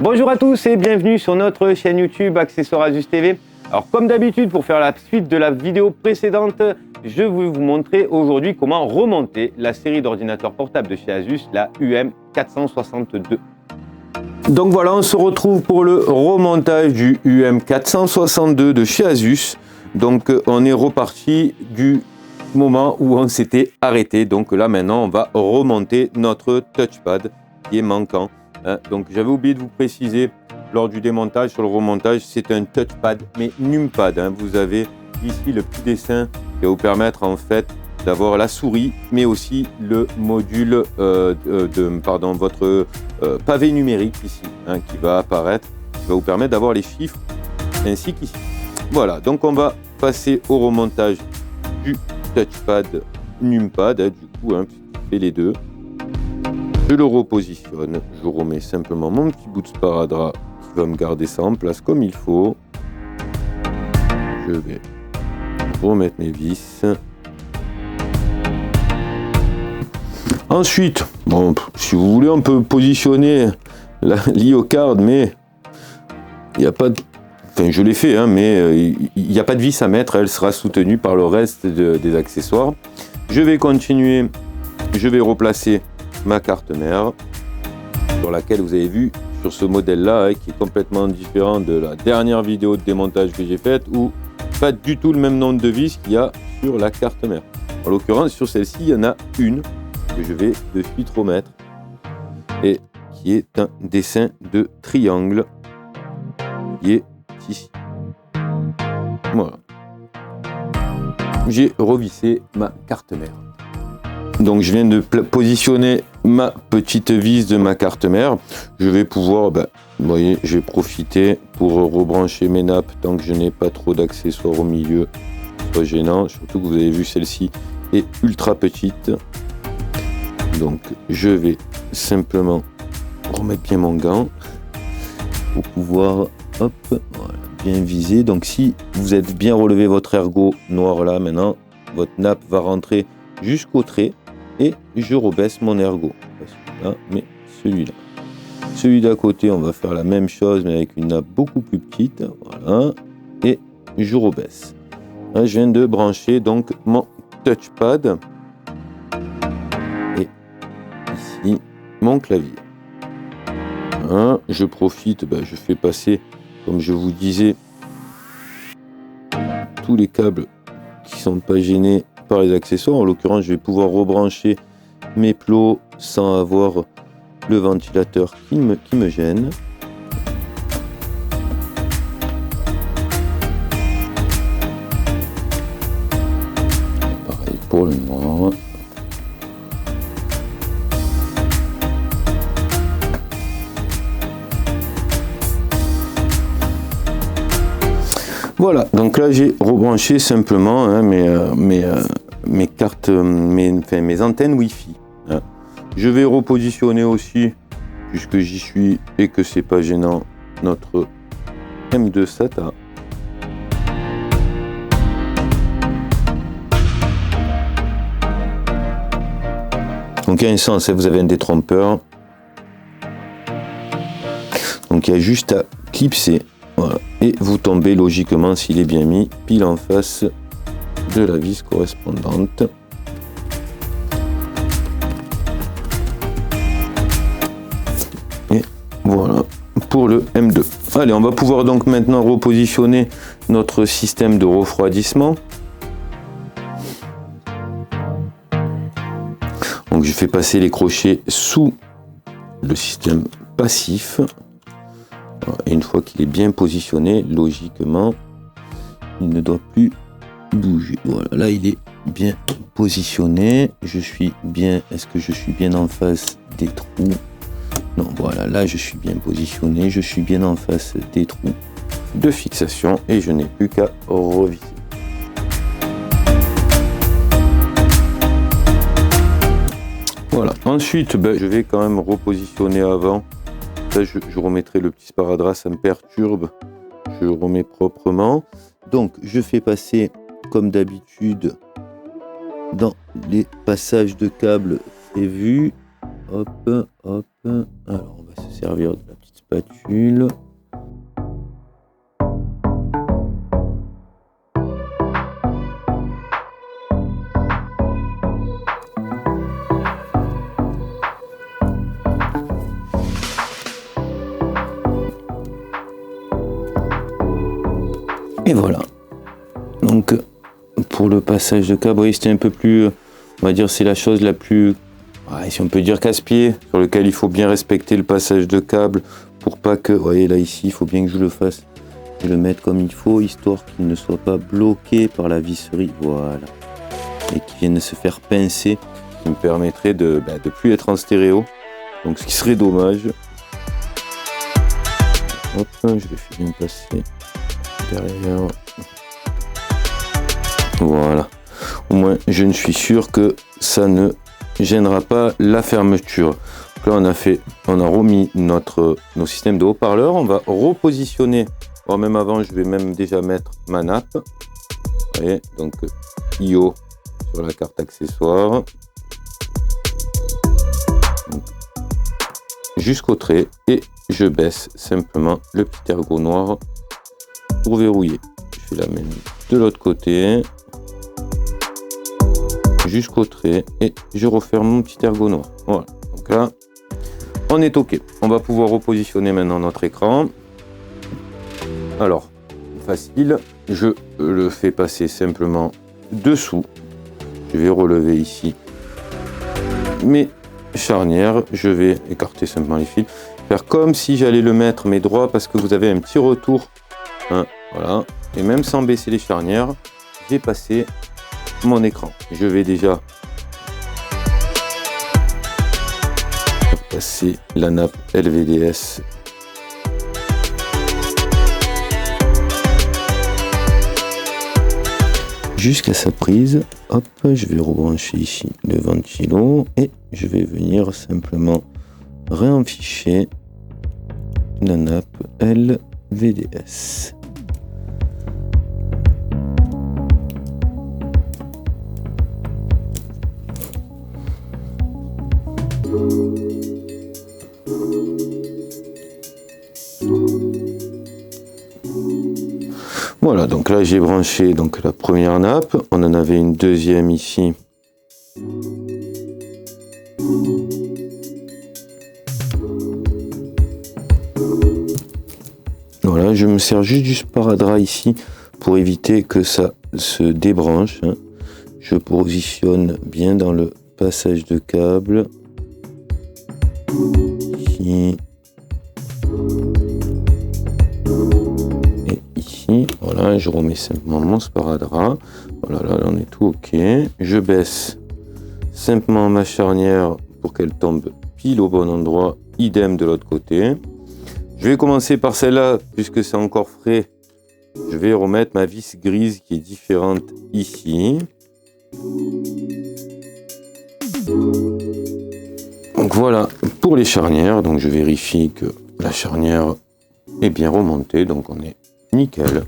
Bonjour à tous et bienvenue sur notre chaîne YouTube Accessoires Asus TV. Alors comme d'habitude, pour faire la suite de la vidéo précédente, je vais vous montrer aujourd'hui comment remonter la série d'ordinateurs portables de chez Asus, la UM462. Donc voilà, on se retrouve pour le remontage du UM462 de chez Asus. Donc on est reparti du moment où on s'était arrêté. Donc là maintenant on va remonter notre touchpad qui est manquant. Donc j'avais oublié de vous préciser lors du démontage, sur le remontage, c'est un touchpad mais numpad. Vous avez ici le petit dessin qui va vous permettre en fait d'avoir la souris, mais aussi le module votre pavé numérique ici, qui va apparaître, qui va vous permettre d'avoir les chiffres ainsi qu'ici. Voilà, donc on va passer au remontage du touchpad numpad, du coup, qui fait les deux. Je le repositionne, je remets simplement mon petit bout de sparadrap qui va me garder ça en place comme il faut. Je vais remettre mes vis. Ensuite, bon, si vous voulez, on peut positionner la l'IO-card, mais il n'y a pas de... Enfin, je l'ai fait, mais il n'y a pas de vis à mettre, elle sera soutenue par le reste des accessoires. Je vais continuer, je vais replacer ma carte mère, sur laquelle vous avez vu sur ce modèle là, qui est complètement différent de la dernière vidéo de démontage que j'ai faite, où pas du tout le même nombre de vis qu'il y a sur la carte mère. En l'occurrence, sur celle-ci, il y en a une que je vais de suite remettre, et qui est un dessin de triangle qui est ici. Voilà. J'ai revissé ma carte mère. Donc je viens de positionner ma petite vis de ma carte mère. Je vais pouvoir, vous voyez, je vais profiter pour rebrancher mes nappes tant que je n'ai pas trop d'accessoires au milieu. C'est pas gênant, surtout que vous avez vu celle-ci est ultra petite. Donc je vais simplement remettre bien mon gant pour pouvoir, hop, voilà, bien viser. Donc si vous êtes bien relevé votre ergot noir là maintenant, votre nappe va rentrer jusqu'au trait. Et je rebaisse mon ergot, pas celui-là, mais celui-là. Celui d'à côté, on va faire la même chose, mais avec une nappe beaucoup plus petite. Voilà. Et je rebaisse. Là, je viens de brancher donc mon touchpad. Et ici, mon clavier. Voilà. Je profite, je fais passer, comme je vous disais, tous les câbles qui ne sont pas gênés par les accessoires. En l'occurrence, je vais pouvoir rebrancher mes plots sans avoir le ventilateur qui me gêne. Pareil pour le noir. Voilà, donc là j'ai rebranché simplement mes cartes, mes antennes Wi-Fi. Je vais repositionner aussi, puisque j'y suis et que c'est pas gênant, notre M2 SATA. Donc il y a un sens, vous avez un détrompeur. Donc il y a juste à clipser. Voilà. Et vous tombez logiquement, s'il est bien mis, pile en face de la vis correspondante. Et voilà pour le M2. Allez, on va pouvoir donc maintenant repositionner notre système de refroidissement. Donc je fais passer les crochets sous le système passif. Et une fois qu'il est bien positionné, logiquement, il ne doit plus bouger. Voilà, là il est bien positionné. Je suis bien. Est-ce que je suis bien en face des trous? Non, voilà, là je suis bien positionné. Je suis bien en face des trous de fixation et je n'ai plus qu'à revisser. Voilà. Ensuite, je vais quand même repositionner avant. Là, je remettrai le petit sparadrap, ça me perturbe. Je remets proprement. Donc, je fais passer, comme d'habitude, dans les passages de câbles prévus. Hop, hop. Alors, on va se servir de la petite spatule. Et voilà. Donc pour le passage de câble, oui, c'était un peu plus, on va dire, c'est la chose la plus, ouais, si on peut dire, casse-pied, sur lequel il faut bien respecter le passage de câble pour pas que, vous voyez là ici, il faut bien que je le fasse, je le mette comme il faut, histoire qu'il ne soit pas bloqué par la visserie, voilà, et qu'il vienne se faire pincer, ce qui me permettrait de plus être en stéréo, donc ce qui serait dommage. Hop, je vais bien passer derrière. Voilà. Au moins, je ne suis sûr que ça ne gênera pas la fermeture. Donc là, on a remis nos systèmes de haut-parleurs. On va repositionner. Bon, même avant, je vais même déjà mettre ma nappe. Vous voyez, donc IO sur la carte accessoire. Jusqu'au trait et je baisse simplement le petit ergot noir pour verrouiller. Je la mets de l'autre côté jusqu'au trait et je referme mon petit ergot noir. Voilà, donc là on est ok. On va pouvoir repositionner maintenant notre écran. Alors facile, je le fais passer simplement dessous. Je vais relever ici mes charnières, je vais écarter simplement les fils, faire comme si j'allais le mettre mais droit, parce que vous avez un petit retour, hein, voilà, et même sans baisser les charnières, j'ai passé mon écran. Je vais déjà passer la nappe LVDS jusqu'à sa prise. Hop, je vais rebrancher ici le ventilo et je vais venir simplement réenficher la nappe LVDS. Voilà, donc là j'ai branché donc la première nappe, on en avait une deuxième ici. Voilà, je me sers juste du sparadrap ici pour éviter que ça se débranche, hein. Je positionne bien dans le passage de câble. Ici. Voilà, je remets simplement mon sparadrap. Voilà, là on est tout ok. Je baisse simplement ma charnière pour qu'elle tombe pile au bon endroit. Idem de l'autre côté. Je vais commencer par celle-là, puisque c'est encore frais. Je vais remettre ma vis grise qui est différente ici. Donc voilà pour les charnières. Donc je vérifie que la charnière est bien remontée. Donc on est nickel.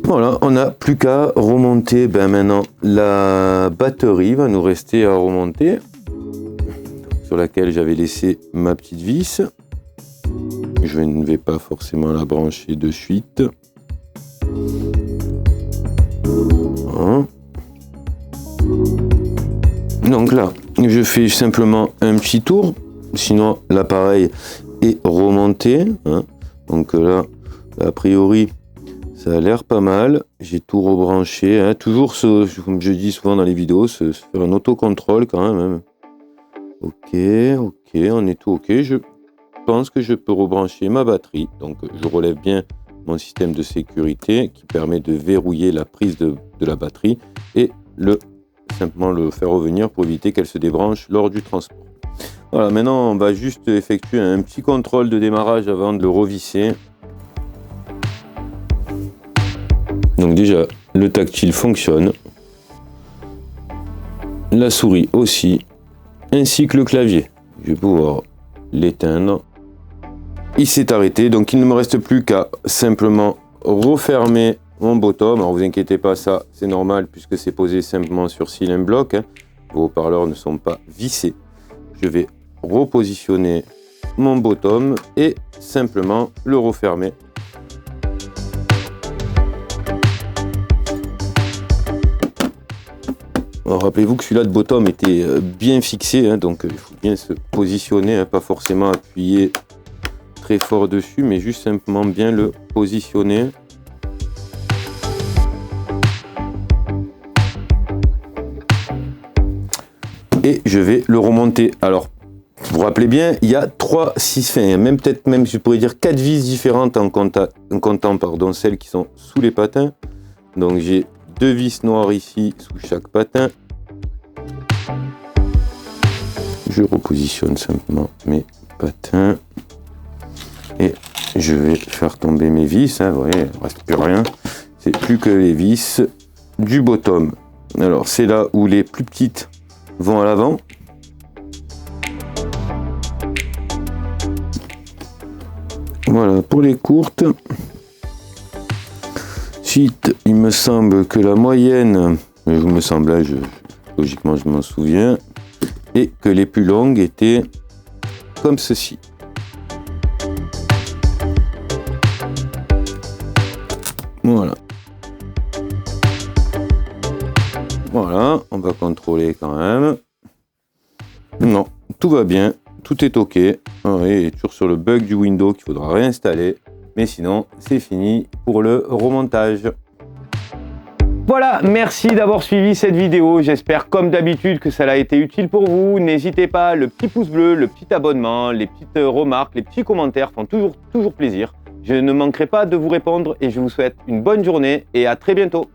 Voilà, on n'a plus qu'à remonter. Maintenant, la batterie va nous rester à remonter, sur laquelle j'avais laissé ma petite vis. Je ne vais pas forcément la brancher de suite. Voilà. Donc là, je fais simplement un petit tour. Sinon, l'appareil est remonté, hein. Donc là, a priori, ça a l'air pas mal. J'ai tout rebranché, hein. Toujours, comme je dis souvent dans les vidéos, se faire un autocontrôle quand même. Ok, on est tout ok. Je pense que je peux rebrancher ma batterie. Donc je relève bien mon système de sécurité qui permet de verrouiller la prise de la batterie et simplement le faire revenir pour éviter qu'elle se débranche lors du transport. Voilà, maintenant on va juste effectuer un petit contrôle de démarrage avant de le revisser. Donc déjà, le tactile fonctionne, la souris aussi, ainsi que le clavier. Je vais pouvoir l'éteindre. Il s'est arrêté, donc il ne me reste plus qu'à simplement refermer mon bottom. Alors vous inquiétez pas, ça c'est normal puisque c'est posé simplement sur cylindre bloc, hein. Vos haut-parleurs ne sont pas vissés. Je vais repositionner mon bottom et simplement le refermer. Rappelez-vous que celui-là de bottom était bien fixé, hein, donc il faut bien se positionner, hein, pas forcément appuyer très fort dessus, mais juste simplement bien le positionner. Et je vais le remonter. Alors, vous vous rappelez bien, il y a 6 fins, même peut-être même je pourrais dire 4 vis différentes en comptant pardon, celles qui sont sous les patins. Donc j'ai 2 vis noires ici sous chaque patin. Je repositionne simplement mes patins et je vais faire tomber mes vis. Hein, vous voyez, il ne reste plus rien. C'est plus que les vis du bottom. Alors c'est là où les plus petites vont à l'avant. Voilà pour les courtes. Ensuite, il me semble que la moyenne, logiquement je m'en souviens, et que les plus longues étaient comme ceci. Voilà. Voilà, on va contrôler quand même. Non, tout va bien, tout est ok. Oui, toujours sur le bug du Windows qu'il faudra réinstaller. Mais sinon, c'est fini pour le remontage. Voilà, merci d'avoir suivi cette vidéo. J'espère comme d'habitude que ça a été utile pour vous. N'hésitez pas, le petit pouce bleu, le petit abonnement, les petites remarques, les petits commentaires font toujours plaisir. Je ne manquerai pas de vous répondre et je vous souhaite une bonne journée et à très bientôt.